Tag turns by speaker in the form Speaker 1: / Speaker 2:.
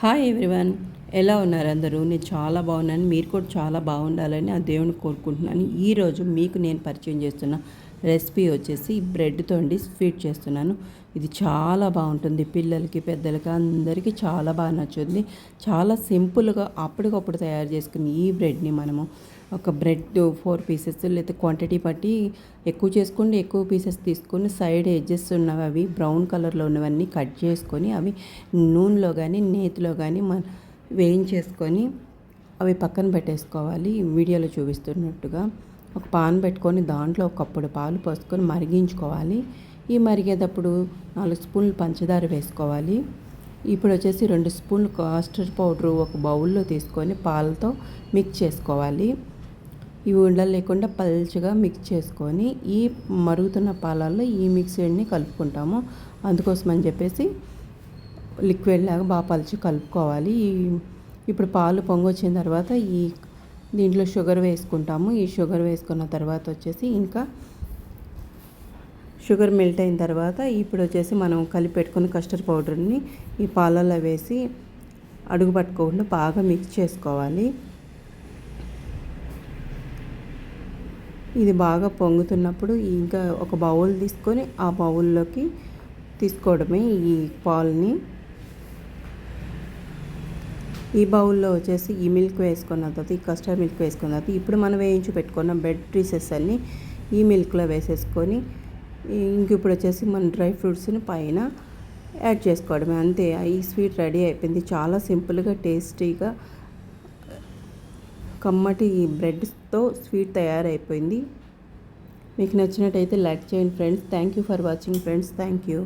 Speaker 1: Hi everyone, ఎలా ఉన్నారు అందరూ? నేను చాలా బాగున్నాను. మీరు కూడా చాలా బాగుండాలని ఆ దేవుని కోరుకుంటున్నాను. ఈరోజు మీకు నేను పరిచయం చేస్తున్న రెసిపీ వచ్చేసి బ్రెడ్తో అండి స్వీట్ చేస్తున్నాను. ఇది చాలా బాగుంటుంది. పిల్లలకి పెద్దలకి అందరికీ చాలా బాగా నచ్చుతుంది. చాలా సింపుల్గా అప్పటికప్పుడు తయారు చేసుకుని ఈ బ్రెడ్ని మనము ఒక బ్రెడ్ 4 పీసెస్ లేకపోతే క్వాంటిటీ బట్టి ఎక్కువ చేసుకోండి. ఎక్కువ పీసెస్ తీసుకొని సైడ్ ఎడ్జెస్ ఉన్నవి అవి బ్రౌన్ కలర్లో ఉన్నవన్నీ కట్ చేసుకొని అవి నూనెలో కానీ నేతిలో కానీ వేయించేసుకొని అవి పక్కన పెట్టేసుకోవాలి. వీడియోలో చూపిస్తున్నట్టుగా ఒక పాన్ పెట్టుకొని దాంట్లో ఒక కప్పుడు పాలు పోసుకొని మరిగించుకోవాలి. ఈ మరిగేటప్పుడు 4 స్పూన్లు పంచదార వేసుకోవాలి. ఇప్పుడు వచ్చేసి 2 స్పూన్లు కాస్టర్డ్ పౌడరు ఒక బౌల్లో తీసుకొని పాలతో మిక్స్ చేసుకోవాలి. ఇవి ఉండలు లేకుండా పల్చగా మిక్స్ చేసుకొని ఈ మరుగుతున్న పాలల్లో ఈ మిక్సీని కలుపుకుంటాము. అందుకోసం అని చెప్పేసి లిక్విడ్ లాగా బాగా పల్చి కలుపుకోవాలి. ఇప్పుడు పాలు పొంగొచ్చిన తర్వాత దీంట్లో షుగర్ వేసుకుంటాము. ఈ షుగర్ వేసుకున్న తర్వాత వచ్చేసి ఇంకా షుగర్ మెల్ట్ అయిన తర్వాత ఇప్పుడు వచ్చేసి మనం కలిపి పెట్టుకున్న కస్టర్డ్ పౌడర్ని ఈ పాలల్లో వేసి అడుగు పట్టుకోకుండా బాగా మిక్స్ చేసుకోవాలి. ఇది బాగా పొంగుతున్నప్పుడు ఇంకా ఒక బౌల్ తీసుకొని ఆ బౌల్లోకి తీసుకోవడమే ఈ పాలని. ఈ బౌల్లో వచ్చేసి ఈ మిల్క్ వేసుకున్న తర్వాత ఈ కస్టర్డ్ మిల్క్ వేసుకున్న తర్వాత ఇప్పుడు మనం వేయించి పెట్టుకున్న బ్రెడ్ పీసెస్ అన్నీ ఈ మిల్క్లో వేసేసుకొని ఇంక ఇప్పుడు వచ్చేసి మన డ్రై ఫ్రూట్స్ని పైన యాడ్ చేసుకోవడమే. అంతే, ఈ స్వీట్ రెడీ అయిపోయింది. చాలా సింపుల్గా టేస్టీగా కమ్మటి బ్రెడ్తో స్వీట్ తయారైపోయింది. మీకు నచ్చినట్టయితే లైక్ చేయండి friends. Thank you for watching friends. Thank you.